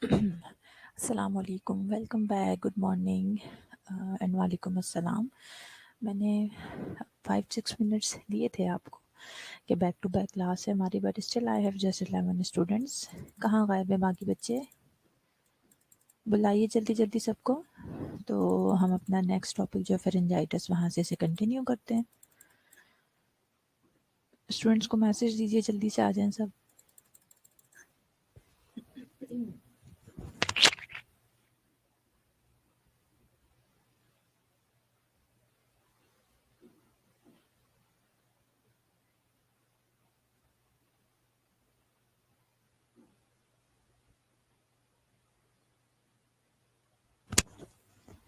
अस्सलाम वालेकुम, welcome back, good morning and वालेकुम अस्सलाम। मैंने 5-6 मिनट्स दिए थे आपको कि बैक टू बैक क्लास है हमारी, but still I have just 11 students. कहाँ गायब है बाकी बच्चे? बुलाइए जल्दी जल्दी सबको। तो हम अपना नेक्स्ट टॉपिक जो फेरेंजाइटिस वहाँ से कंटिन्यू करते हैं। स्टूडेंट्स को मैसेज दीजिए जल्दी से आ जाएं सब।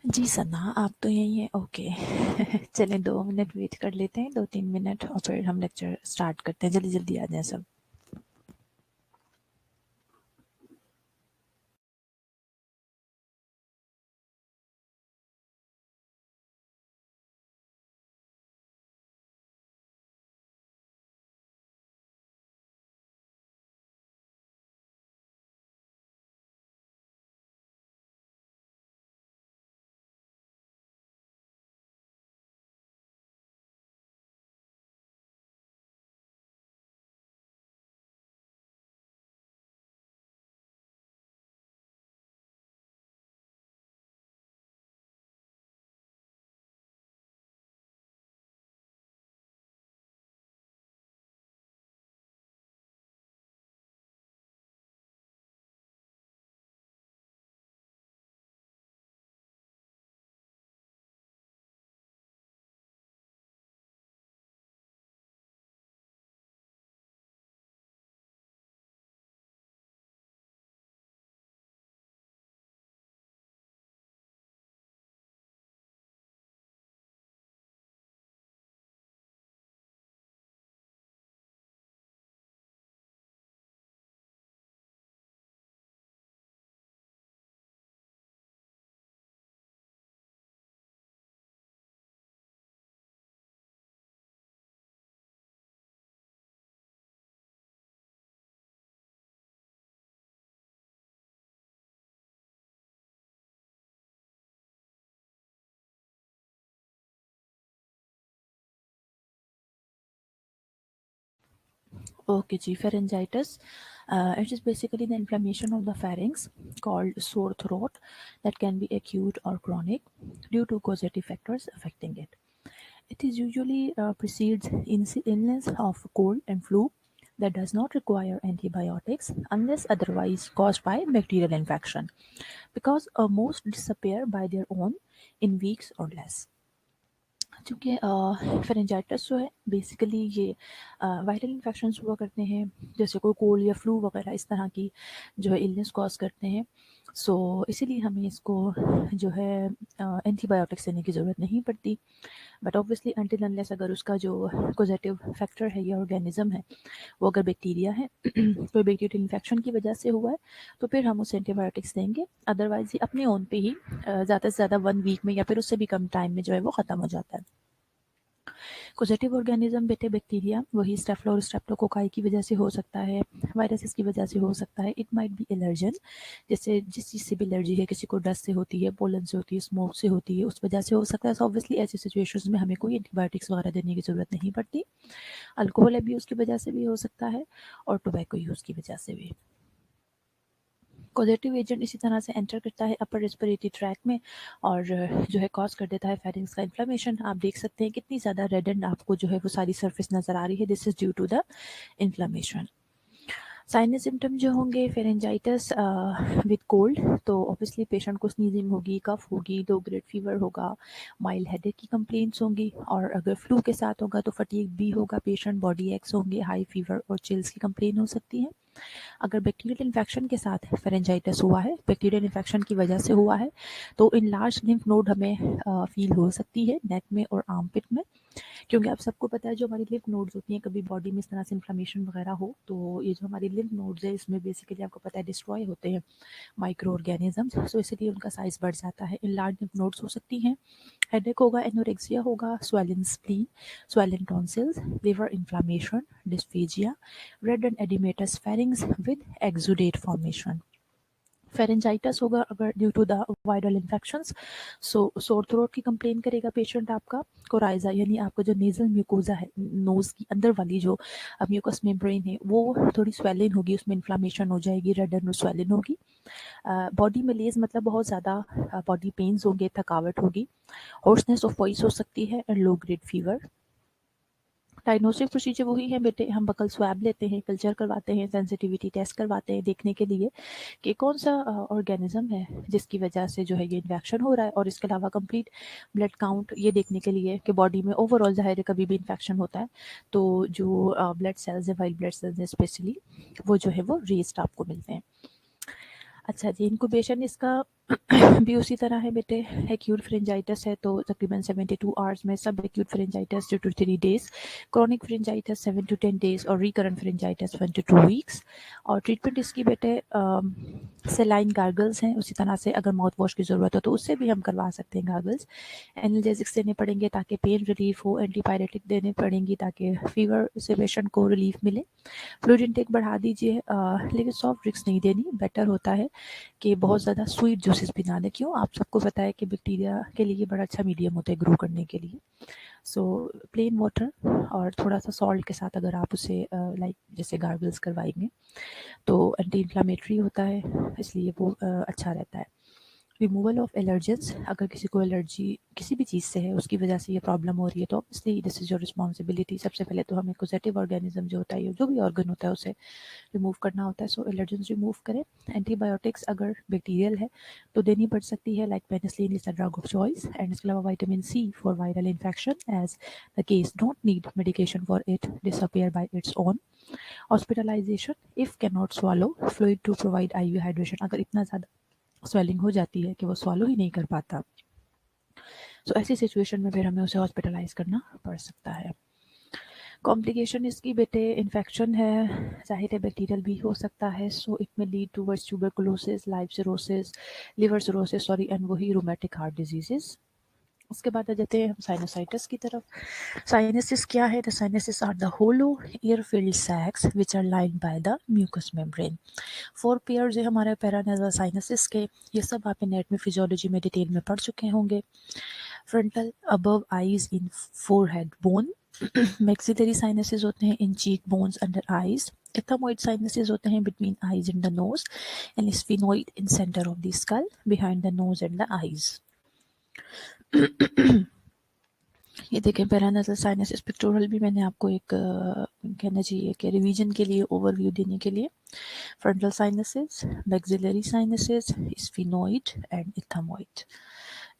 जी सना, आप तो यही हैं, ओके। चलें 2 मिनट वेट कर लेते हैं, 2-3 मिनट, और फिर हम लेक्चर स्टार्ट करते हैं। जल्दी जल्दी आ जाएं सब। Okay, G. Pharyngitis. It is basically the inflammation of the pharynx called sore throat that can be acute or chronic due to causative factors affecting it. It is usually precedes illness of cold and flu that does not require antibiotics unless otherwise caused by bacterial infection, because most disappear by their own in weeks or less. चूँकि pharyngitis जो है basically ये viral infections हुआ करते हैं, जैसे कोई cold या फ्लू वगैरह इस तरह की जो है इलनेस कॉज करते हैं। सो इसीलिए हमें इसको जो है एंटीबायोटिक्स देने की ज़रूरत नहीं पड़ती। बट ऑब्वियसली अनटिल अनलेस अगर उसका जो कॉजेटिव फैक्टर है या ऑर्गेनिज्म है वो अगर बैक्टीरिया है कोई बैक्टीरियल इन्फेक्शन की वजह से हुआ है तो फिर हम उसे एंटीबायोटिक्स देंगे। अदरवाइज ये अपने ओन पे ही ज़्यादा से ज़्यादा 1 वीक में या फिर उससे भी कम टाइम में जो है वो ख़त्म हो जाता है। कॉजेटिव ऑर्गेनिज्म बेटे बैक्टीरिया वही स्टेफलो और स्ट्रेप्टोकोकाई की वजह से हो सकता है, वायरसेस की वजह से हो सकता है, इट माइट बी एलर्जन, जैसे जिस चीज़ से भी एलर्जी है, किसी को डस्ट से होती है, पोलन से होती है, स्मोक से होती है, उस वजह से हो सकता है। सो ऑब्वियसली ऐसी सिचुएशंस में हमें कोई एंटीबायोटिक्स वगैरह देने की ज़रूरत नहीं पड़ती। अल्कोहल अब्यूज़ की वजह से भी हो सकता है और टोबैको यूज़ की वजह से भी। कॉजेटिव एजेंट इसी तरह से एंटर करता है अपर रेस्पिरेटरी ट्रैक में और जो है कॉज कर देता है फेरिंग्स का इन्फ्लेमेशन। आप देख सकते हैं कितनी ज़्यादा रेड एंड आपको जो है वो सारी सरफेस नज़र आ रही है। This is due to the inflammation. Sinus symptom जो होंगे फेरेंजाइटिस विद कोल्ड, तो ऑब्वियसली पेशेंट को स्नीजिंग होगी, कफ होगी, लो ग्रेड फीवर होगा, माइल्ड हेडेक की कंप्लेंट्स होंगी, और अगर फ्लू के साथ होगा तो फटीग भी होगा, पेशेंट बॉडी एक्स होंगे, हाई फीवर और चिल्स की कंप्लेन हो सकती है। अगर बैक्टीरियल इन्फेक्शन के साथ फेरेंजाइटिस हुआ है, बैक्टीरियल इन्फेक्शन की वजह से हुआ है, तो इन लार्ज लिम्फ नोड हमें फील हो सकती है नेक में और आर्म पिट में, क्योंकि आप सबको पता है जो हमारी लिम्फ नोड्स होती हैं, कभी बॉडी में इस तरह से इन्फ्लेमेशन वगैरह हो तो ये जो हमारी लिम्फ नोड्स है इसमें बेसिकली आपको पता है डिस्ट्रॉय होते हैं माइक्रो ऑर्गेनिजम्स, सो इसलिए उनका साइज बढ़ जाता है। इन लार्ज लिम्फ नोड्स हो सकती हैं, हेडेक होगा, एनोरेक्सिया होगा, swollen spleen, swollen tonsils, liver inflammation, dysphagia, red and edematous pharynx with exudate formation. Pharyngitis होगा अगर due to the viral infections. So sore throat की कंप्लेन करेगा पेशेंट आपका। कोराइजा यानी आपका जो नेजल म्यूकोजा है, नोज की अंदर वाली जो म्यूकस मेम्ब्रेन है, वो थोड़ी स्वेलिंग होगी, उसमें इन्फ्लामेशन हो जाएगी, रेड एंड स्वेलिंग होगी। बॉडी में लेज मतलब बहुत ज़्यादा बॉडी पेन्स होंगे, थकावट होगी, होर्सनेस ऑफ वॉइस हो सकती है and low grade fever. Diagnostic procedure वही है बेटे, हम बकल स्वैब लेते हैं, कल्चर करवाते हैं, सेंसिटिविटी टेस्ट करवाते हैं देखने के लिए कि कौन सा ऑर्गेनिज्म है जिसकी वजह से जो है ये इन्फेक्शन हो रहा है, और इसके अलावा कंप्लीट ब्लड काउंट ये देखने के लिए कि बॉडी में ओवरऑल ज़ाहिर है कभी भी इन्फेक्शन होता है तो जो ब्लड सेल्स है, वाइट ब्लड सेल्स है स्पेशली, वो जो है वो रेस्ड आपको मिलते हैं। अच्छा जी, इंक्यूबेशन इसका भी उसी तरह है बेटे। एक्यूट फ्रेंजाइटिस है तो तकरीबन 72 आवर्स में सब acute pharyngitis 2 to 3 days, chronic pharyngitis 7 to 10 days और रिकरेंट फ्रेंजाइटिस 1 to 2 वीक्स। और ट्रीटमेंट इसकी बेटे सेलाइन गार्गल्स हैं, उसी तरह से अगर माउथ वॉश की ज़रूरत हो तो उससे भी हम करवा सकते हैं गार्गल्स। एनाल्जेसिक्स देने पड़ेंगे ताकि पेन रिलीफ हो, एंटीपायरेटिक देने पड़ेंगी ताकि फीवर से पेशेंट को रिलीफ मिले। फ्लूइड इंटेक बढ़ा दीजिए, लेकिन सॉफ्ट ड्रिंक्स नहीं देनी, बेटर होता है कि बहुत ज़्यादा स्वीट जूसेस भी ना दें। क्यों, आप सबको पता है कि बैक्टीरिया के लिए बड़ा अच्छा मीडियम होता है ग्रो करने के लिए। सो प्लेन वाटर और थोड़ा सा सॉल्ट के साथ अगर आप उसे लाइक जैसे गार्गल्स करवाएंगे तो एंटी इन्फ्लामेटरी होता है, इसलिए वो अच्छा रहता है। रिमूवल ऑफ एलर्जेंस, अगर किसी को एलर्जी किसी भी चीज़ से है, उसकी वजह से ये प्रॉब्लम हो रही है तो obviously this is your responsibility. सबसे पहले तो हमें कोजेटिव ऑर्गेनिज्म जो होता है, जो भी ऑर्गन होता है, उसे रिमूव करना होता है। सो एलर्जेंस रिमूव करें। एंटीबायोटिक्स अगर बैक्टीरियल है तो देनी पड़ सकती है, like penicillin is the drug of choice. And इसके अलावा vitamin C for viral infection as the case don't need medication for it, disappear by its own. Hospitalization if can not swallow, fluid to provide IV hydration, अगर इतना ज़्यादा swelling हो जाती है कि वो swallow ही नहीं कर पाता, तो ऐसी सिचुएशन में फिर हमें उसे हॉस्पिटलाइज करना पड़ सकता है। कॉम्प्लिकेशन इसकी बेटे इन्फेक्शन है, जाहिर है बैक्टीरियल भी हो सकता है, सो इट में lead towards tuberculosis, life cirrhosis, liver cirrhosis sorry, and वही रूमेटिक हार्ट डिजीजेस। उसके बाद आ जाते हैं हम साइनोसाइटिस की तरफ। साइनसिस क्या है? The sinuses are the hollow air filled sacs which are lined by the mucous membrane. 4 pairs है हमारे पैरानेजल साइनसिस के, ये सब आप नेट में फिजियोलॉजी में डिटेल में पढ़ चुके होंगे। Frontal above eyes in forehead bone, maxillary sinuses होते हैं in cheek bones under eyes, ethmoid sinuses होते हैं between eyes and the nose, and sphenoid in centre of the skull behind the nose and the eyes. ये देखें paranasal sinuses pectoral भी मैंने आपको एक कहना चाहिए कि रिवीजन के लिए, ओवरव्यू देने के लिए। Frontal sinuses, maxillary sinuses, sphenoid and ethmoid.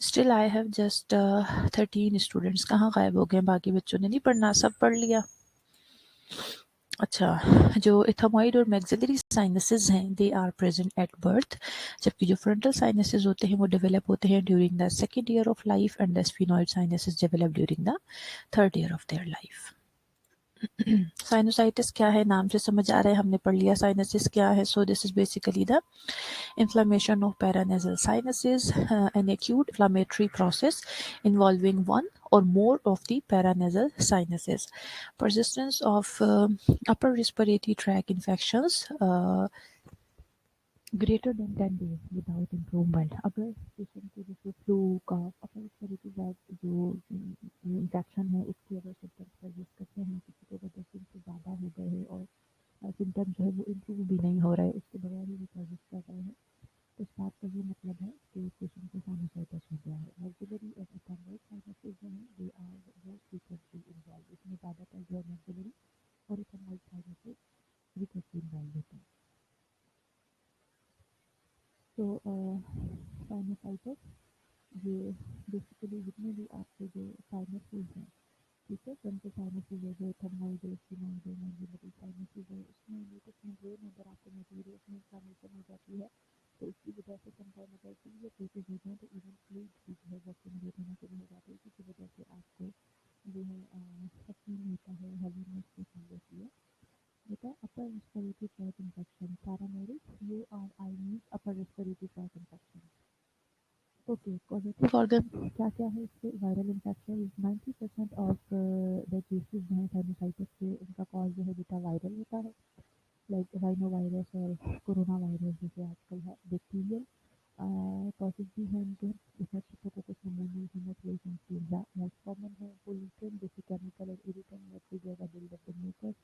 Still I have just 13 students, कहाँ गायब हो गए? बाकी बच्चों ने नहीं पढ़ना, सब पढ़ लिया। अच्छा, जो इथमोइड और मैक्सिलरी साइनसेस हैं they are present at birth, जबकि जो फ्रंटल साइनसेस होते हैं वो डेवलप होते हैं during the second year of life, and the sphenoid sinuses develop during the third year of their life. Sinusitis क्या है? नाम से समझ आ रहा है, हमने पढ़ लिया। साइनसिस क्या है? So this is basically the inflammation of paranasal sinuses, an acute inflammatory process involving one or more of the paranasal sinuses. Persistence of upper respiratory tract infections greater than 10 days without improvement. अगर patient को जैसे flu का अपर respiratory tract जो infection है उसकी अगर symptoms persist करते हैं, किसी को वजह से इनसे ज़्यादा हो गए हैं और सिम्टम जो है वो इम्प्रूव भी नहीं हो रहा है, उसके बगैर ही वो परसिस्ट कर रहे हैं, तो इस बात का ये मतलब है कि पेशेंट को साइनोसाइटिस हो गया है। मैक्सिलरी और इथमोइड साइनसेस जो हैं they are most frequently involve, इसमें ज़्यादातर जो है मैक्सिलरी और इथमोइड साइनसेस फ्रीक्वेंटली इन्वॉल्व होते हैं। तो साइनोसाइटिस ये बेसिकली जितने भी आपके जो साइनसेस हैं, ठीक है, फ्रंटल साइनसेस है, जो इथमोइड है, स्फिनोइड है, मैक्सिलरी साइनसेस है, उसमें म्यूकस मेम्ब्रेन अगर आपको मटेरियल में इन्फ्लेमेशन हो जाती है तो उसकी वजह से समटाइम अगर सीवियर केसेस हो जाए तो इवन फ्लूइड भी जो है वो एक्यूमुलेट होना शुरू हो जाती है, जिसकी वजह से आपको जो है फील होता है, हेवीनेस भी फील होती है। बेटा अपर रेस्पिरेटरी ट्रैक्ट इन्फेक्शन, पैरानोरिक U R I means upper respiratory tract infection. Okay, positive organ क्या क्या है इसके? Viral infection, 90% of the cases जो हैं साइनोसाइटिस के, उनका कॉज जो है बेटा वायरल होता है। लाइक राइनो वायरस और कोरोना वायरस जैसे आजकल है। बैक्टीरियल कॉजेज भी हैं इनके, इसमें streptococcus pneumoniae, haemophilus influenza most common है। पोल्यूटेंट जैसे केमिकल और इरिटेंट में trigger buildup the mucus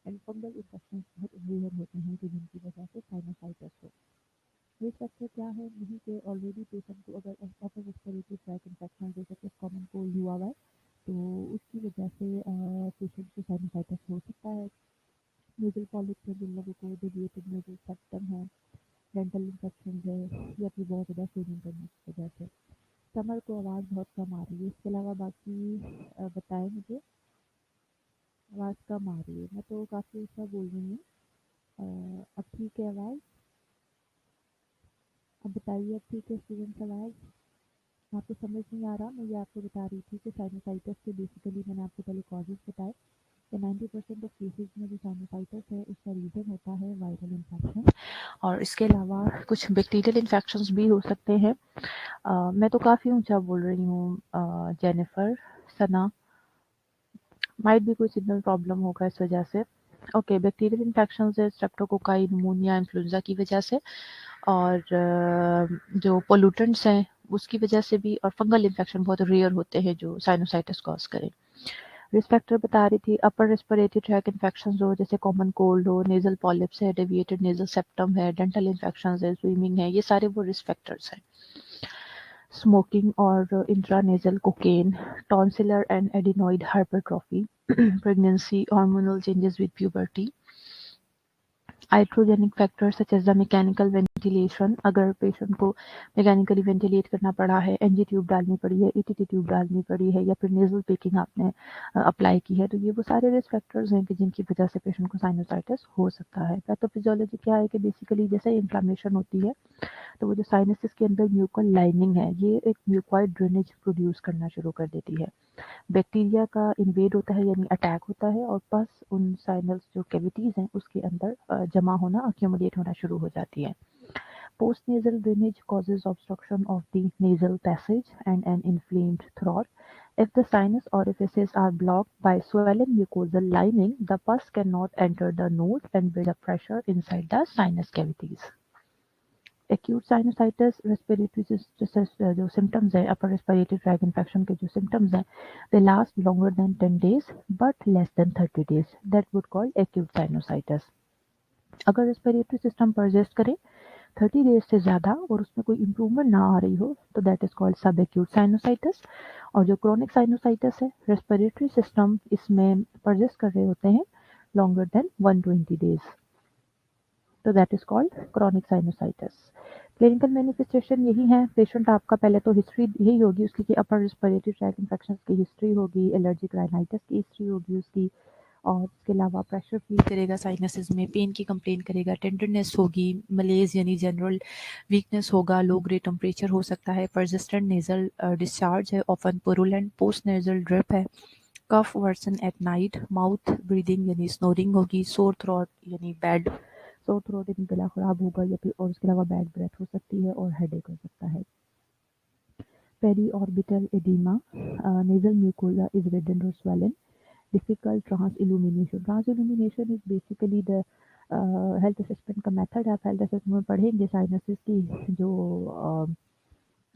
and fungal infection बहुत रेयर होते हैं कि जिनकी वजह से साइनोसाइटिस हो। रिस्क फैक्टर क्या है, नहीं कि ऑलरेडी पेशेंट को अगर अपर रेस्पिरेटरी ट्रैक इन्फेक्शन जैसे कि कॉमन कोल्ड हुआ हुआ है तो उसकी वजह से पेशेंट को साइनोसाइटिस हो सकता है। नेजल पॉलिप है जिन लोगों को, डेविएटेड नेजल सेप्टम है, डेंटल इन्फेक्शन है, या फिर बहुत ज़्यादा स्विमिंग करने की वजह से। कमर को आवाज़ बहुत कम आ रही है, इसके अलावा बाकी बताएं मुझे। आवाज़ कम आ रही है, मैं तो काफ़ी ऊँचा बोल रही हूँ। अब ठीक है आवाज़? अब बताइए, अब ठीक है स्टूडेंट्स आवाज़? आपको समझ नहीं आ रहा, मैं ये आपको बता रही थी कि साइनोसाइटिस के बेसिकली मैंने आपको पहले कॉजेज़ बताए कि 90% ऑफ केसेस में जो साइनोसाइटिस है उसका रीज़न होता है वायरल इन्फेक्शन, और इसके अलावा कुछ बैक्टीरियल इन्फेक्शंस भी हो सकते हैं। मैं तो काफ़ी ऊंचा बोल रही हूँ जेनिफर, सना, माइट भी कोई सिग्नल प्रॉब्लम होगा इस वजह से। ओके, बैक्टीरियल इन्फेक्शन है स्ट्रेप्टोकोकाई, निमोनिया, इन्फ्लुएंजा की वजह से, और जो पोल्यूटेंट्स हैं उसकी वजह से भी, और फंगल इन्फेक्शन बहुत रेयर होते हैं जो साइनोसाइटिस कॉज करें। रिस्क फैक्टर बता रही थी, अपर रेस्पिरेटरी ट्रैक इन्फेक्शन हो जैसे कॉमन कोल्ड हो, नेजल पॉलिप्स है, डेविएटेड नेजल सेप्टम है, डेंटल इन्फेक्शन है, स्विमिंग है, ये सारे वो रिस्क फैक्टर्स हैं। स्मोकिंग और intranasal cocaine, tonsillar and adenoid hypertrophy, pregnancy, hormonal changes with puberty, iatrogenic factors such as the mechanical ventilation, अगर पेशेंट को मैकेनिकली वेंटिलेट करना पड़ा है, एनजी ट्यूब डालनी पड़ी है, ईटीटी ट्यूब डालनी पड़ी है, या फिर नेजल पेकिंग आपने अप्लाई की है, तो ये वो सारे रिस्क फैक्टर्स हैं कि जिनकी वजह से पेशेंट को साइनोसाइटिस हो सकता है। पैथोफिजियोलॉजी क्या है कि बेसिकली जैसे इन्फ्लामेशन होती है तो वो जो साइनसेस के अंदर म्यूकल लाइनिंग है ये एक म्यूकॉइड ड्रेनेज प्रोड्यूस करना शुरू कर देती है। बैक्टीरिया का इन्वेड होता है यानी अटैक होता है, और बस उन साइनल्स जो कैविटीज हैं उसके अंदर जमा होना, अक्यूमुलेट होना शुरू हो जाती है। Post nasal drainage causes obstruction of the nasal passage and an inflamed throat. If the sinus orifices are blocked by swollen mucosal lining, the pus cannot enter the nose and build up pressure inside the sinus cavities. Acute sinusitis respiratory जो symptoms है, upper respiratory tract infection के जो symptoms हैं, they last longer than 10 days but less than 30 days, that would called acute sinusitis. अगर respiratory system persist करे 30 days से ज़्यादा और उसमें कोई इम्प्रूवमेंट ना आ रही हो तो दैट इज कॉल्ड सब एक्यूट साइनोसाइटिस। और जो क्रोनिक साइनोसाइटिस है, रेस्पिरेटरी सिस्टम इसमें परसिस्ट कर रहे होते हैं लॉन्गर देन 120 days, तो that is called chronic sinusitis. Clinical manifestation यही है, पेशेंट आपका पहले तो हिस्ट्री यही होगी उसकी कि अपर रेस्पिरेटरी ट्रैक इन्फेक्शन की हिस्ट्री होगी, एलर्जिक राइनाइटिस की हिस्ट्री होगी उसकी, और इसके अलावा प्रेशर फील करेगा, साइनसेस में पेन की कंप्लेन करेगा, टेंडरनेस होगी, मलेज यानी जनरल वीकनेस होगा, लो ग्रेड टेम्परेचर हो सकता है, परसिस्टेंट नेजल डिस्चार्ज है, often purulent post nasal drip है, cough worsen at night, mouth breathing यानी स्नोरिंग होगी, सोर थ्रोट यानी बैड सोर थ्रोट यानी गला खराब होगा, या फिर और इसके अलावा बैड ब्रेथ हो सकती है और हेडेक हो सकता है। Peri orbital oedema, nasal mucosa is reddened और swollen, difficult transillumination. Transillumination is basically the health assessment का मेथड। आप हेल्थ असेसमेंट में पढ़ेंगे साइनसेस की जो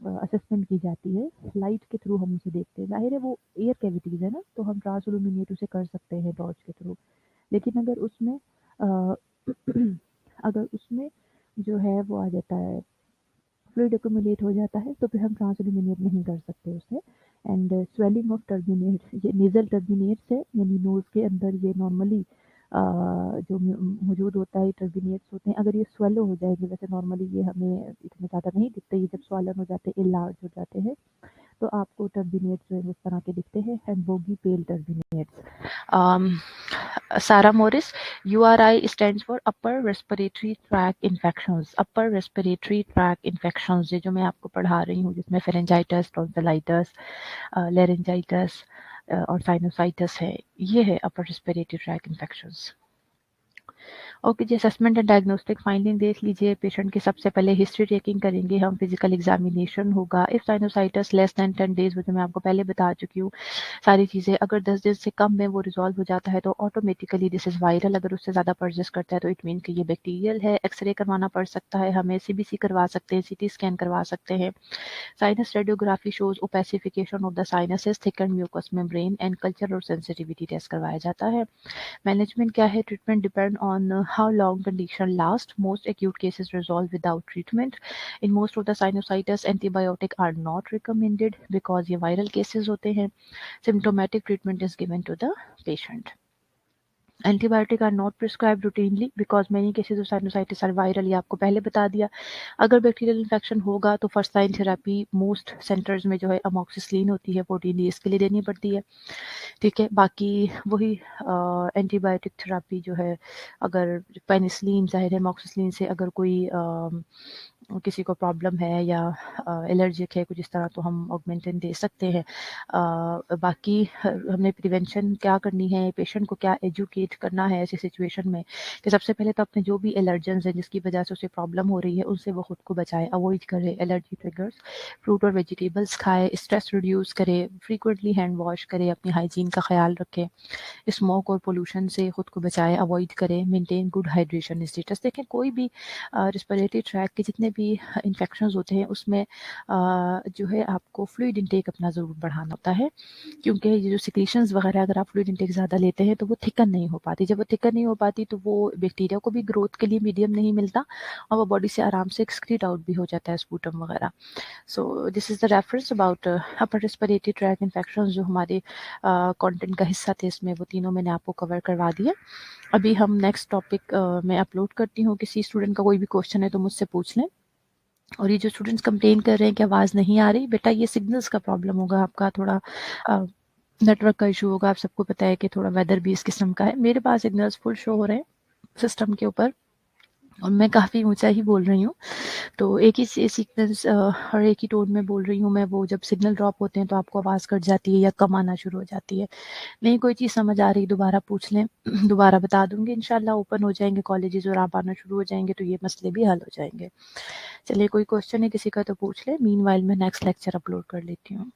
असेसमेंट की जाती है, लाइट के थ्रू हम उसे देखते हैं। जाहिर है वो एयर कैविटीज है ना, तो हम ट्रांसइल्यूमिनेट उसे कर सकते हैं टॉर्च के थ्रू, लेकिन अगर उसमें अगर उसमें जो है वो आ जाता है, फ्लूइड एक्यूमुलेट हो जाता है, तो फिर हम ट्रांसइल्यूमिनेट नहीं कर सकते उसे। एंड स्वेलिंग ऑफ टर्बिनेट्स, ये नेजल टर्बिनेट्स है यानी नोज के अंदर ये नॉर्मली जो मौजूद होता है, टर्बिनेट्स होते हैं, अगर ये स्वेलो हो जाएंगे, वैसे नॉर्मली ये हमें इतने ज़्यादा नहीं दिखते, ये जब स्वॉलन हो जाते हैं, इलार्ज हो जाते हैं, तो आपको टर्बिनेट्स जो है उस तरह के दिखते हैं, and boggy pale turbinates. Sarah Morris, URI stands for Upper Respiratory Tract Infections. Upper Respiratory Tract Infections ये जो मैं आपको पढ़ा रही हूँ, जिसमें फेरेंजाइटिस, टॉन्सिलाइटिस, लेरिंजाइटिस और साइनोसाइटिस है, ये है upper respiratory tract infections. Okay जी, असेसमेंट एंड डायग्नोस्टिक फाइंडिंग देख लीजिए। पेशेंट की सबसे पहले हिस्ट्री टेकिंग करेंगे हम, फिजिकल एग्जामिनेशन होगा। If sinusitis less than 10 days, वो जो मैं आपको पहले बता चुकी हूँ सारी चीज़ें, अगर 10 दिन से कम में वो रिजॉल्व हो जाता है तो ऑटोमेटिकली दिस इज़ वायरल। अगर उससे ज़्यादा परसिस्ट करता है तो इट मीन कि ये बैक्टीरियल है। एक्सरे करवाना पड़ सकता है हमें, सीबीसी करवा सकते हैं, सीटी स्कैन करवा सकते हैं। Sinus radiography shows opacification of the sinuses, thickened mucous membrane and culture और sensitivity टेस्ट करवाया जाता है। मैनेजमेंट क्या है? Treatment depend on how long condition last. Most acute cases resolve without treatment. In most of the sinusitis, antibiotic are not recommended because ये viral cases होते हैं. Symptomatic treatment is given to the patient. Antibiotic are not prescribe routinely because many cases of sinusitis are viral, ये आपको पहले बता दिया। अगर bacterial infection होगा तो first line therapy most centres में जो है अमोक्सिसिलिन होती है, 14 डेज के लिए देनी पड़ती है। ठीक है, बाकी वही एंटीबायोटिक थेरेपी जो है, अगर पेनिसिलिन ज़ाहिर है अमोक्सिसिलिन से अगर कोई किसी को प्रॉब्लम है या एलर्जिक है कुछ इस तरह, तो हम ऑगमेंटिन दे सकते हैं। बाकी हमने प्रिवेंशन क्या करनी है, पेशेंट को क्या एजुकेट करना है ऐसी सिचुएशन में कि सबसे पहले तो अपने जो भी एलर्जेंस हैं जिसकी वजह से उसे प्रॉब्लम हो रही है उनसे वो खुद को बचाए, अवॉइड करे एलर्जी ट्रिगर्स। फ्रूट और वेजिटेबल्स खाए, स्ट्रेस रिड्यूस करे, फ्रीक्वेंटली हैंड वॉश करे, अपनी हाइजीन का ख्याल रखें, स्मोक और पोल्यूशन से खुद को बचाए, अवॉइड करें, मेंटेन गुड हाइड्रेशन स्टेटस। देखें कोई भी रिस्पिरेटरी ट्रैक के जितने भी इन्फेक्शंस होते हैं उसमें जो है आपको फ्लूइड इंटेक अपना ज़रूर बढ़ाना होता है, क्योंकि ये जो सिक्रीशंस वगैरह अगर आप फ्लूइड इंटेक ज़्यादा लेते हैं तो वो थिकन नहीं हो पाती। जब वो थिकन नहीं हो पाती तो वो बैक्टीरिया को भी ग्रोथ के लिए मीडियम नहीं मिलता और वो बॉडी से आराम से एक्सक्रीट आउट भी हो जाता है, स्पूटम वगैरह। So this is the reference about upper respiratory tract infections जो हमारे कंटेंट का हिस्सा थे, इसमें वो तीनों मैंने आपको कवर करवा दिया। अभी हम नेक्स्ट टॉपिक मैं अपलोड करती हूँ, किसी स्टूडेंट का कोई भी क्वेश्चन है तो मुझसे पूछ लें। और ये जो स्टूडेंट्स कंप्लेन कर रहे हैं कि आवाज़ नहीं आ रही, बेटा ये सिग्नल्स का प्रॉब्लम होगा आपका, थोड़ा नेटवर्क का इशू होगा। आप सबको पता है कि थोड़ा वेदर भी इस किस्म का है। मेरे पास सिग्नल्स फुल शो हो रहे हैं सिस्टम के ऊपर और मैं काफ़ी ऊंचा ही बोल रही हूँ, तो एक ही सीक्वेंस और एक ही टोन में बोल रही हूँ मैं। वो जब सिग्नल ड्रॉप होते हैं तो आपको आवाज़ कट जाती है या कम आना शुरू हो जाती है। नहीं कोई चीज़ समझ आ रही दोबारा पूछ लें, दोबारा बता दूंगी। इंशाल्लाह ओपन हो जाएंगे कॉलेजेस और आप आना शुरू हो जाएंगे तो ये मसले भी हल हो जाएंगे। चलिए, कोई क्वेश्चन है किसी का तो पूछ ले, मीनवाइल मैं नेक्स्ट लेक्चर अपलोड कर लेती हूँ।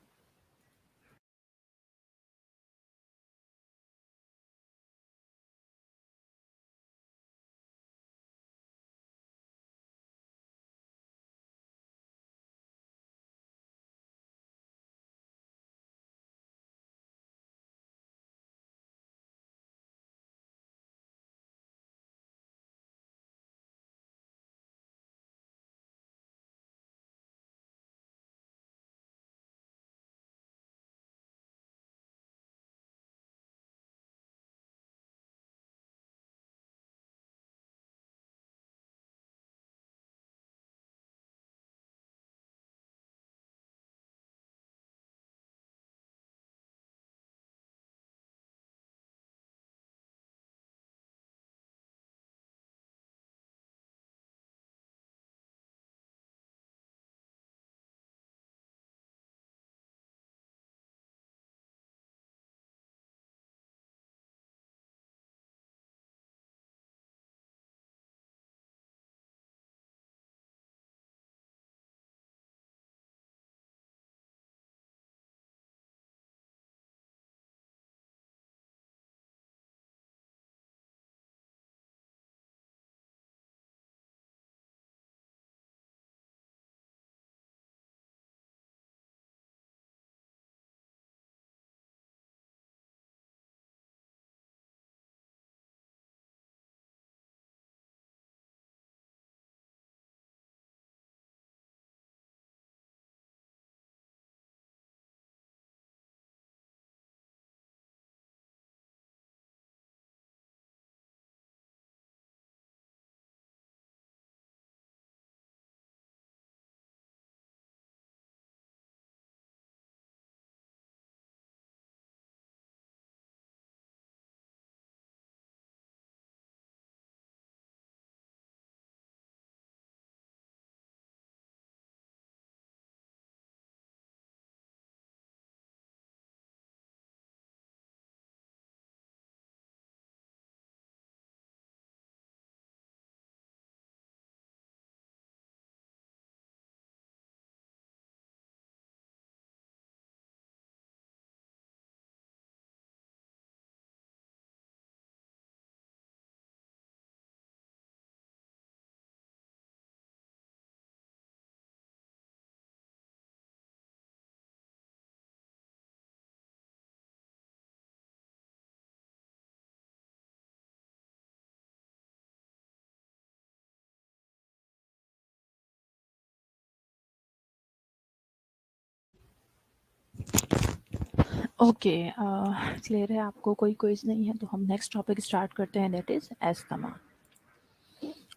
ओके, क्लियर है आपको, कोई क्विज नहीं है तो हम नेक्स्ट टॉपिक स्टार्ट करते हैं, दैट इज एस्थमा।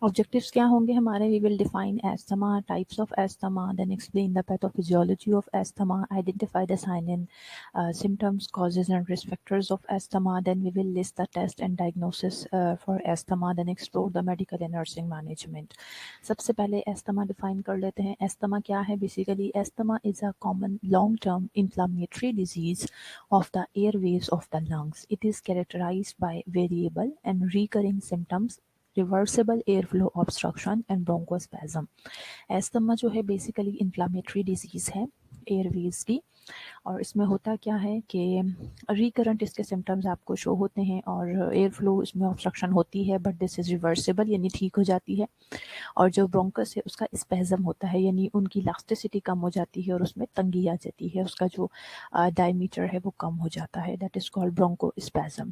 ऑब्जेक्टिव्स क्या होंगे हमारे? We will define asthma, types of asthma, then explain the pathophysiology of asthma, identify the sign and symptoms, causes and risk factors of asthma, then we will list the test and diagnosis for asthma, then explore the medical and nursing management. सबसे पहले asthma define कर लेते हैं। Asthma क्या है? Basically asthma is a common long term inflammatory disease of the airways of the lungs. It is characterized by variable and recurring symptoms, reversible air flow obstruction and bronchospasm. Asthma जो है basically inflammatory disease है Airways की, और इसमें होता क्या है कि रिकरेंट इसके सिम्टम्स आपको शो होते हैं और एयर फ्लो इसमें ऑब्स्ट्रक्शन होती है, बट दिस इज रिवर्सिबल यानी ठीक हो जाती है। और जो ब्रोंकस है उसका स्पेजम होता है, यानी उनकी इलास्टिसिटी कम हो जाती है और उसमें तंगी आ जाती है, उसका जो डायमीटर है वो कम हो जाता है, that is called bronchospasm.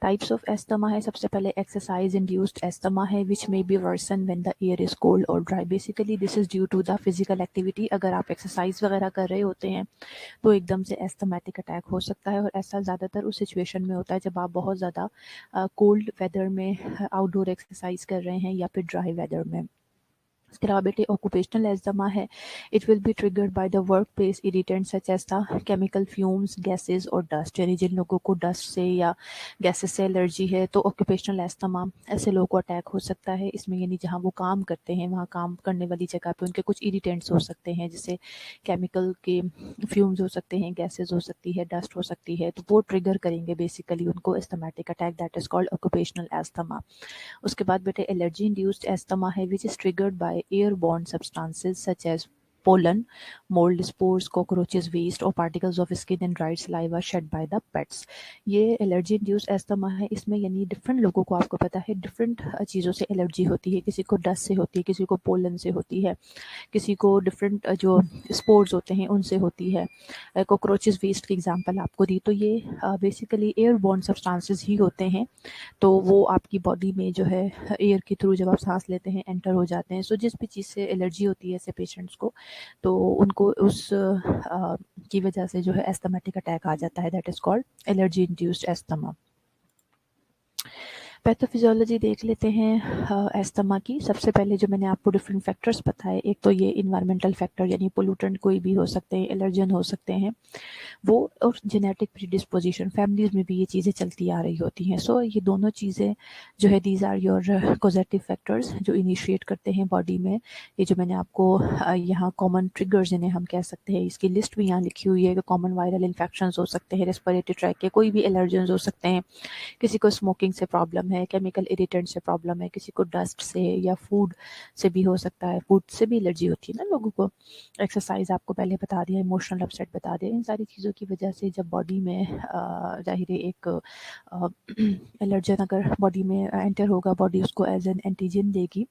Types of asthma है, सबसे पहले एक्सरसाइज इंड्यूस्ड एस्थमा है which may be worsen when the air is cold और dry. Basically this is due to the physical activity. अगर आप एक्सरसाइज वगैरह कर रहे होते हैं तो एकदम से एस्थमेटिक अटैक हो सकता है, और ऐसा ज़्यादातर उस सिचुएशन में होता है जब आप बहुत ज़्यादा कोल्ड वेदर में आउटडोर एक्सरसाइज कर रहे हैं या फिर ड्राई वेदर में। इसके अलावा बेटे ऑक्यूपेशनल एस्थमा है, it will be triggered by the work place irritant such as the chemical fumes, gases और डस्ट। यानी जिन लोगों को डस्ट से या गैसेस से एलर्जी है तो ऑक्यूपेशनल एस्थमा ऐसे लोगों को अटैक हो सकता है। इसमें यानी जहाँ वो काम करते हैं वहाँ काम करने वाली जगह पे उनके कुछ इरिटेंट्स हो सकते हैं, जैसे केमिकल के फ्यूम्स हो सकते हैं, गैसेज हो सकती है, डस्ट हो सकती है, तो वो ट्रिगर करेंगे बेसिकली उनको asthmatic attack, that is called occupational asthma. उसके बाद बेटे एलर्जी इंड्यूस्ड एस्थमा है which is triggered by airborne substances such as pollen, mold spores, cockroaches, waste or particles of skin and dried saliva shed by the pets। ये allergy induce asthma है, इसमें यानी different लोगों को आपको पता है डिफरेंट चीज़ों से एलर्जी होती है। किसी को डस्ट से होती है, किसी को पोलन से होती है, किसी को डिफरेंट जो स्पोर्स होते हैं उनसे होती है। कॉकरोचेस वेस्ट की एग्जांपल आपको दी, तो ये बेसिकली एयरबॉर्न सब्सटेंसेस ही होते हैं, तो वो आपकी बॉडी में जो है एयर के थ्रू जब आप सांस लेते हैं एंटर हो जाते हैं। सो जिस भी चीज़ से एलर्जी होती है ऐसे पेशेंट्स को, तो उनको उस की वजह से जो है एस्थमेटिक अटैक आ जाता है, that is called allergy induced asthma. Pathophysiology देख लेते हैं एस्थमा की। सबसे पहले जो मैंने आपको डिफरेंट फैक्टर्स बताए, एक तो ये इन्वायरमेंटल फैक्टर यानी पोल्यूटेंट कोई भी हो सकते हैं, एलर्जन हो सकते हैं वो, और जेनेटिक प्रीडिस्पोजिशन, फैमिलीज में भी ये चीज़ें चलती आ रही होती हैं। सो ये दोनों चीज़ें जो है these are your causative factors जो इनिशिएट करते हैं बॉडी में। ये जो मैंने आपको यहाँ कॉमन ट्रिगर्स इन्हें हम कह सकते हैं, इसकी लिस्ट भी यहाँ लिखी हुई है कि कॉमन वायरल इन्फेक्शंस हो सकते हैं, रेस्पिरेटरी ट्रैक के कोई भी एलर्जन हो सकते हैं, किसी को स्मोकिंग से प्रॉब्लम है, केमिकल इरिटेंट से प्रॉब्लम है, किसी को डस्ट से या फूड से भी हो सकता है, फूड से भी एलर्जी होती है ना लोगों को। एक्सरसाइज आपको पहले बता दिया, इमोशनल अपसेट बता दिया, इन सारी चीज़ों की वजह से जब बॉडी में जाहिर है एक एलर्जन अगर बॉडी में एंटर होगा, बॉडी उसको एज एन एंटीजन देगी,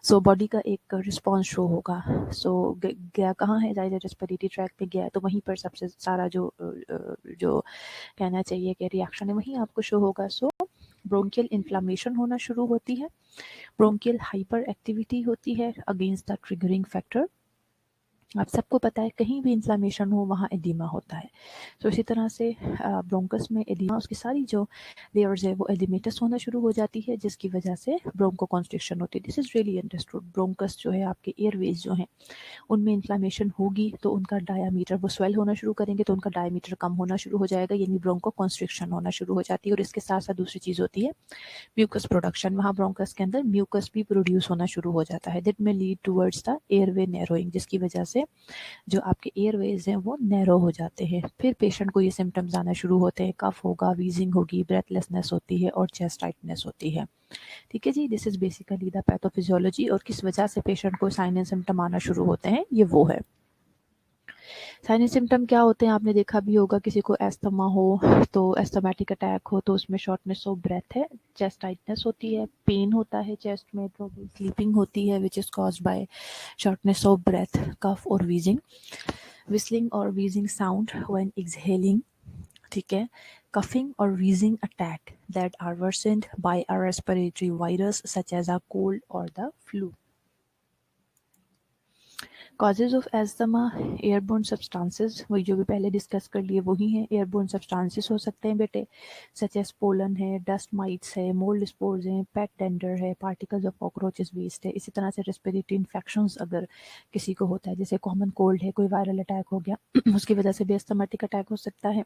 सो बॉडी का एक रिस्पॉन्स शो होगा। सो गया कहाँ है, जाहिर रेस्पिरेटरी ट्रैक पे गया है, तो वहीं पर सबसे सारा जो कहना चाहिए कि रिएक्शन है वहीं आपको शो होगा। सो ब्रोंकियल इन्फ्लामेशन होना शुरू होती है, ब्रोंकियल हाइपर एक्टिविटी होती है अगेंस्ट द ट्रिगरिंग फैक्टर। आप सबको पता है कहीं भी इन्फ्लामेशन हो वहाँ एडिमा होता है। तो इसी तरह से ब्रोंकस में एडिमा, उसकी सारी जो लेयर्स है वो एडिमेटस होना शुरू हो जाती है, जिसकी वजह से ब्रोंको कॉन्स्ट्रिक्शन होती है। This is really understood. Bronchus जो है आपके एयरवेज जो हैं उनमें इन्फ्लामेशन होगी तो उनका डायामीटर, वो स्वेल होना शुरू करेंगे तो उनका डायामीटर कम होना शुरू हो जाएगा, यानी ब्रोंको कॉन्स्ट्रिक्शन होना शुरू हो जाती है। और इसके साथ साथ दूसरी चीज़ होती है म्यूकस प्रोडक्शन, वहाँ ब्रोंकस के अंदर म्यूकस भी प्रोड्यूस होना शुरू हो जाता है, दैट में lead towards the airway narrowing, जिसकी वजह से जो आपके एयरवेज हैं वो नैरो हो जाते हैं। फिर पेशेंट को ये सिम्टम्स आना शुरू होते हैं, कफ होगा, वीजिंग होगी, ब्रेथलेसनेस होती है और चेस्ट टाइटनेस होती है। ठीक है जी, this is basically the pathophysiology, और किस वजह से पेशेंट को साइन एंड सिम्टम आना शुरू होते हैं ये वो है। साइन एंड सिम्टम क्या होते हैं आपने देखा भी होगा, किसी को एस्थमा हो तो एस्थमेटिक अटैक हो तो उसमें शॉर्टनेस ऑफ ब्रेथ है, चेस्ट टाइटनेस होती है, पेन होता है चेस्ट में, ट्रबल स्लीपिंग होती है which is caused by shortness of breath, cough और wheezing, whistling or wheezing sound when exhaling, ठीक है, coughing or wheezing attack that are worsened by a respiratory virus such as a cold or the flu। Causes of asthma, airborne substances, वही जो भी पहले discuss कर लिए वही हैं। एयरबोर्न सब्सटेंसेस हो सकते हैं बेटे, सच एज पोलन है, डस्ट माइट्स है, मोल्ड स्पोर्स हैं, पेट टेंडर है, पार्टिकल्स ऑफ कॉकरोचेस वेस्ट है। इसी तरह से रेस्पिरेटरी इन्फेक्शंस अगर किसी को होता है, जैसे कॉमन कोल्ड है, कोई वायरल अटैक हो गया उसकी वजह से भी एस्थमेटिक अटैक हो सकता है।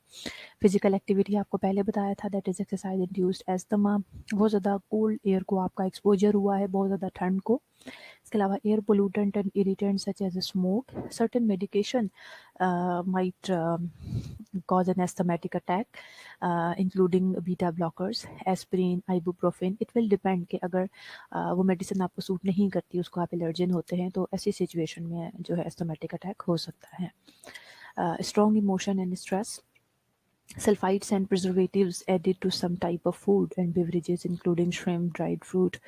फिजिकल एक्टिविटी आपको पहले बताया था, that is exercise induced asthma. बहुत ज़्यादा कोल्ड एयर को आपका एक्सपोजर हुआ है, बहुत ज़्यादा ठंड को। इसके अलावा air pollutant and irritant such as smoke, certain medication might cause an asthmatic attack, including beta blockers, aspirin, ibuprofen. It will depend कि अगर वो मेडिसिन आपको सूट नहीं करती, उसको आप एलर्जिन होते हैं, तो ऐसी सिचुएशन में जो है एस्थमेटिक अटैक हो सकता है। Strong emotion and stress, sulfites and preservatives added to some type of food and beverages including shrimp, dried fruit,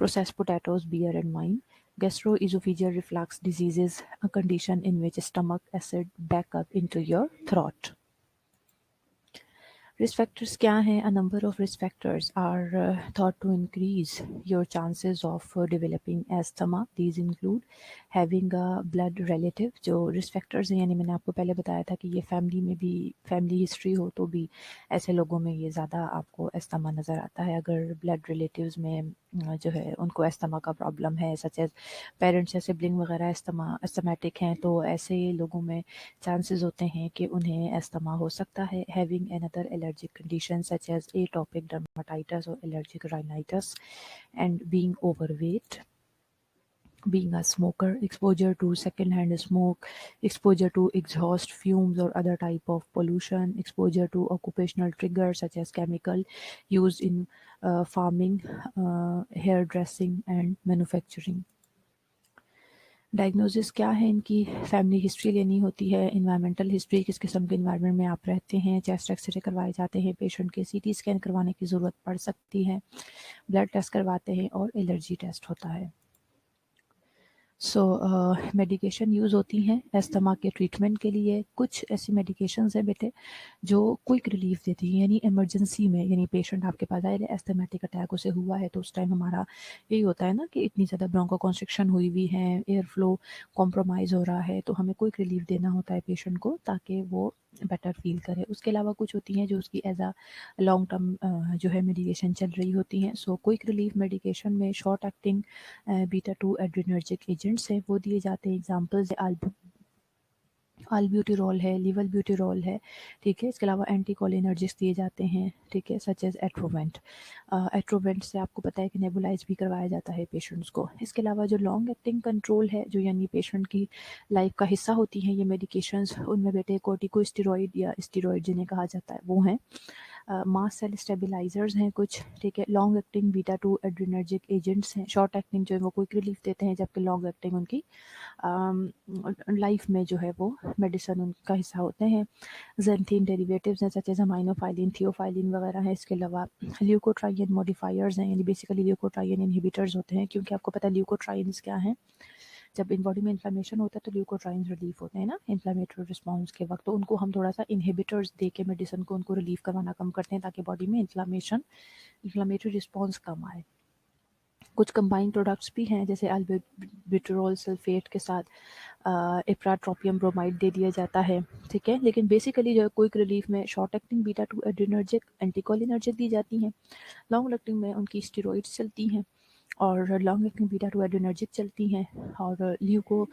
processed potatoes, beer and wine. Gastroesophageal reflux diseases, a condition in which stomach acid back up into your throat. Risk factors क्या हैं? A number of risk factors are thought to increase your chances of developing asthma. These include having a blood relative. जो risk factors हैं, यानी मैंने आपको पहले बताया था कि ये फैमिली में भी, फैमिली हिस्ट्री हो तो भी ऐसे लोगों में ये ज़्यादा आपको एस्थमा नज़र आता है। अगर ब्लड रिलेटिव्स में जो है उनको एस्थमा का प्रॉब्लम है, सच एज पेरेंट्स या सिबलिंग वगैरह एस्थमेटिक हैं, तो ऐसे लोगों में चांसेस होते हैं कि उन्हें एस्थमा हो सकता है। Having another allergic condition such as atopic dermatitis और allergic rhinitis, and being overweight, being a smoker, exposure to secondhand smoke, exposure to exhaust fumes or other type of pollution, exposure to occupational triggers such as chemical used in farming, hairdressing and manufacturing. Diagnosis क्या है इनकी? Family history लेनी होती है, environmental history, किस किस्म के environment में आप रहते हैं, चेस्ट एक्सरे करवाए जाते हैं, पेशेंट के सीटी स्कैन करवाने की ज़रूरत पड़ सकती है, ब्लड टेस्ट करवाते हैं और एलर्जी टेस्ट होता है। सो मेडिकेशन यूज़ होती हैं एस्थमा के ट्रीटमेंट के लिए। कुछ ऐसी मेडिकेशंस हैं बेटे जो क्विक रिलीफ देती हैं, यानी इमरजेंसी में, यानी पेशेंट आपके पास आए, एस्थमेटिक अटैक उसे हुआ है, तो उस टाइम हमारा यही होता है ना कि इतनी ज़्यादा ब्रोंकोकॉन्स्ट्रिक्शन हुई हुई है, एयर फ्लो कॉम्प्रोमाइज़ हो रहा है, तो हमें क्विक रिलीफ देना होता है पेशेंट को ताकि वो बेटर फील करे। उसके अलावा कुछ होती हैं जो उसकी एज अ लॉन्ग टर्म जो है मेडिकेशन चल रही होती हैं। सो क्विक रिलीफ मेडिकेशन में short acting beta 2 adrenergic agents हैं, वो दिए जाते हैं। एग्जाम्पल्स अल्ब्यूटिरोल है, लीवोब्यूटिरोल है, ठीक है। इसके अलावा एंटी कोलिनर्जिक्स दिए जाते हैं, ठीक है, सच एज एट्रोवेंट। एट्रोवेंट से आपको पता है कि नेबुलाइज भी करवाया जाता है पेशेंट्स को। इसके अलावा जो लॉन्ग एक्टिंग कंट्रोल है, जो यानी पेशेंट की लाइफ का हिस्सा होती हैं ये मेडिकेशंस, उनमें बेटे कोर्टिकोस्टेरॉइड या स्टेरॉइड जिन्हें कहा जाता है वो हैं। मास सेल स्टेबलाइजर्स हैं कुछ, ठीक है। Long acting beta 2 adrenergic agents हैं। शॉर्ट एक्टिंग जो है वो क्विक रिलीफ देते हैं, जबकि लॉन्ग एक्टिंग उनकी लाइफ में जो है वो मेडिसिन उनका हिस्सा होते हैं। ज़ेंथीन डेरिवेटिव्स हैं सच एज अमाइनोफाइलिन, थियोफाइलिन वगैरह हैं। इसके अलावा ल्यूकोट्राइन मॉडिफायर्स हैं, यानी बेसिकली ल्यूकोट्राइन इनहिबिटर्स होते हैं, क्योंकि आपको पता है ल्यूकोट्राइन्स क्या हैं। जब इन बॉडी में इन्फ्लेमेशन होता है तो ल्यूकोट्राइन्स रिलीफ होते हैं ना इन्फ्लेमेटरी रिस्पॉन्स के वक्त, तो उनको हम थोड़ा सा इनहिबिटर्स दे के मेडिसिन को उनको रिलीफ करवाना कम करते हैं ताकि बॉडी में इन्फ्लेमेटरी रिस्पॉन्स कम आए। कुछ कंबाइंड प्रोडक्ट्स भी हैं, जैसे अल्बुटरॉल सल्फेट के साथ इप्राट्रोपियम ब्रोमाइड दे दिया जाता है, ठीक है। लेकिन बेसिकली जो है क्विक रिलीफ में short acting beta 2 adrenergic, anticholinergic दी जाती हैं। लॉन्ग एक्टिंग में उनकी स्टेरॉइड्स चलती हैं, और लॉन्ग एक्टिंग बीटा 2 एड्रेनर्जिक चलती हैं, और ल्यूको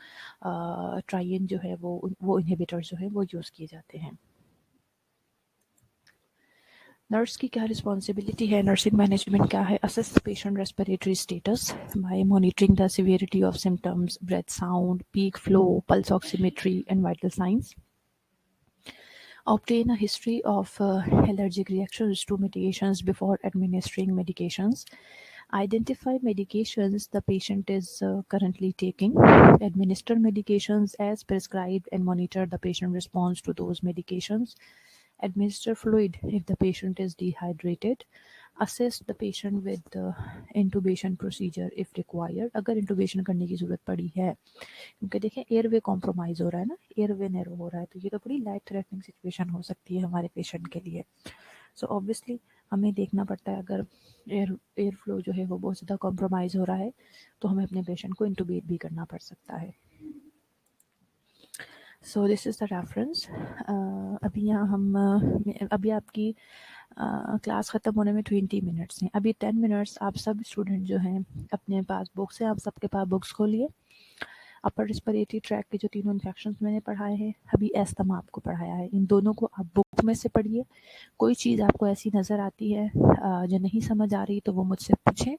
ट्राइन जो है वो इनहिबिटर जो है वो यूज़ किए जाते हैं। नर्स की क्या रिस्पॉन्सिबिलिटी है? नर्सिंग मैनेजमेंट क्या है? Assess patient respiratory status by monitoring the severity of symptoms, breath sound, peak flow, pulse oximetry and vital signs. Obtain a history of allergic reactions to medications before administering medications. Identify medications the patient is currently taking. Administer medications as prescribed and monitor the patient response to those medications. Administer fluid if the patient is dehydrated. Assist the patient with the intubation procedure if required. अगर इंटूबेशन करने की ज़रूरत पड़ी है, क्योंकि देखें airway compromise हो रहा है ना, एयरवे नैरो हो रहा है, तो ये तो बड़ी लाइफ थ्रेटनिंग सिचुएशन हो सकती है हमारे पेशेंट के लिए। सो ऑब्वियसली हमें देखना पड़ता है, अगर एयर फ्लो जो है वो बहुत ज़्यादा कॉम्प्रोमाइज़ हो रहा है तो हमें अपने पेशेंट को इंटूबेट भी करना पड़ सकता है। So this is the reference. अभी यहाँ हम अभी आपकी क्लास ख़त्म होने में 20 मिनट्स हैं। अभी 10 मिनट्स आप सब स्टूडेंट जो हैं अपने पास बुक्स हैं, आप सबके पास बुक्स खोलिए। अपर रिस्पिरेटरी ट्रैक के जो तीनों इन्फेक्शंस मैंने पढ़ाए हैं, अभी एस्थमा आपको पढ़ाया है, इन दोनों को आप बुक में से पढ़िए। कोई चीज़ आपको ऐसी नज़र आती है जो नहीं समझ आ रही तो वो मुझसे पूछें,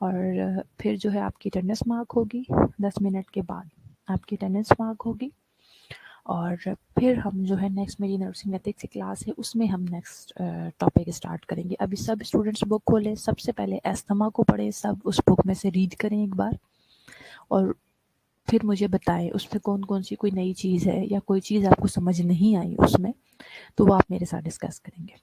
और फिर जो है आपकी अटेंडेंस मार्क होगी 10 मिनट के बाद, आपकी अटेंडेंस मार्क होगी। और फिर हम जो है नेक्स्ट मेरी नर्सिंग एथिक्स की क्लास है, उसमें हम नेक्स्ट टॉपिक स्टार्ट करेंगे। अभी सब स्टूडेंट्स बुक खोलें, सबसे पहले एस्थमा को पढ़ें, सब उस बुक में से रीड करें एक बार, और फिर मुझे बताएं उसमें कौन कौन सी कोई नई चीज़ है या कोई चीज़ आपको समझ नहीं आई उसमें, तो वो आप मेरे साथ डिस्कस करेंगे।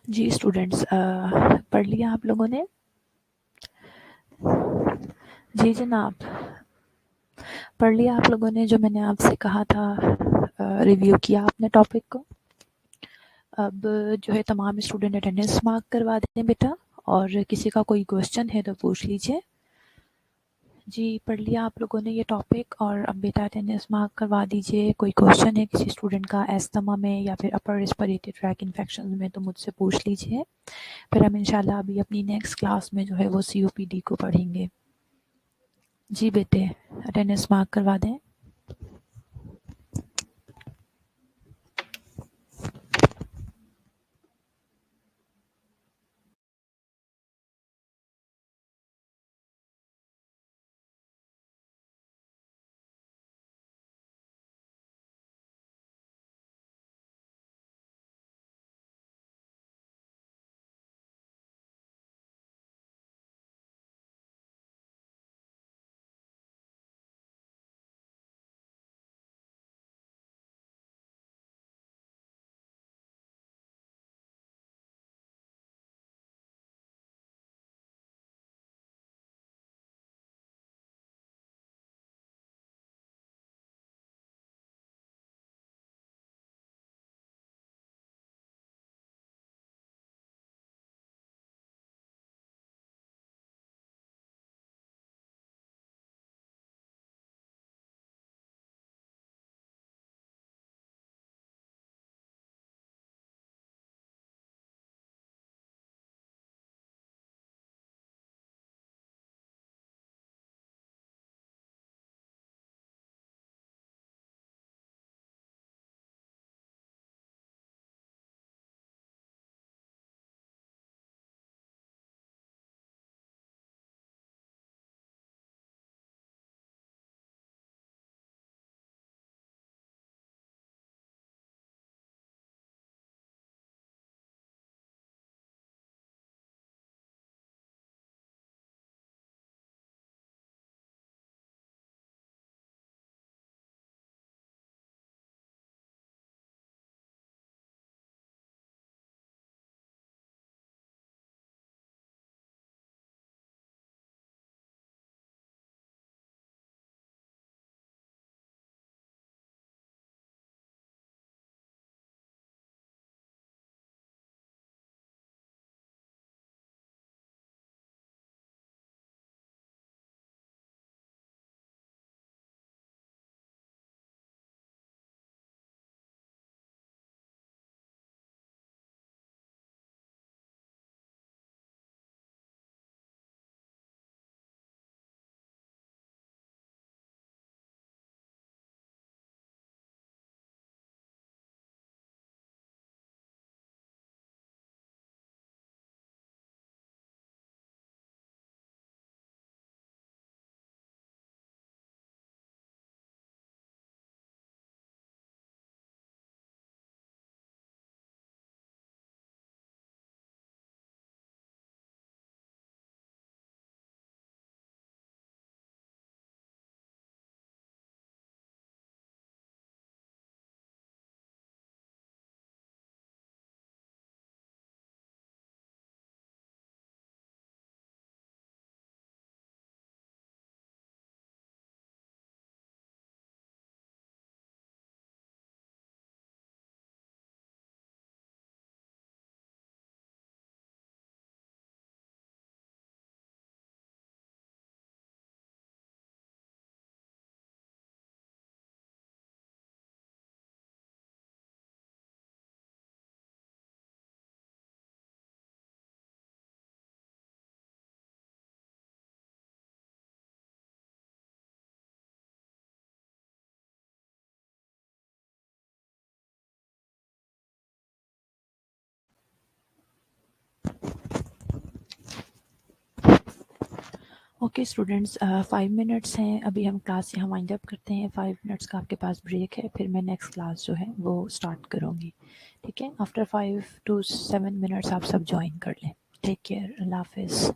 जी स्टूडेंट्स, पढ़ लिया आप लोगों ने? जी जनाब, पढ़ लिया आप लोगों ने जो मैंने आपसे कहा था? रिव्यू किया आपने टॉपिक को? अब जो है तमाम स्टूडेंट अटेंडेंस मार्क करवा दें बेटा, और किसी का कोई क्वेश्चन है तो पूछ लीजिए। जी पढ़ लिया आप लोगों ने ये टॉपिक, और अब बेटा अटेंडेंस मार्क करवा दीजिए। कोई क्वेश्चन है किसी स्टूडेंट का एस्थमा में या फिर अपर रेस्पिरेटरी ट्रैक इन्फेक्शन में तो मुझसे पूछ लीजिए। फिर हम इंशाल्लाह अभी अपनी नेक्स्ट क्लास में जो है वो COPD को पढ़ेंगे। जी बेटे, अटेंडेंस मार्क करवा दें। ओके स्टूडेंट्स, 5 मिनट्स हैं अभी, हम क्लास यहाँ वाइंड अप करते हैं। 5 मिनट्स का आपके पास ब्रेक है, फिर मैं नेक्स्ट क्लास जो है वो स्टार्ट करूँगी। ठीक है, आफ्टर 5 to 7 मिनट्स आप सब ज्वाइन कर लें। टेक केयर, अल्लाह हाफिज़।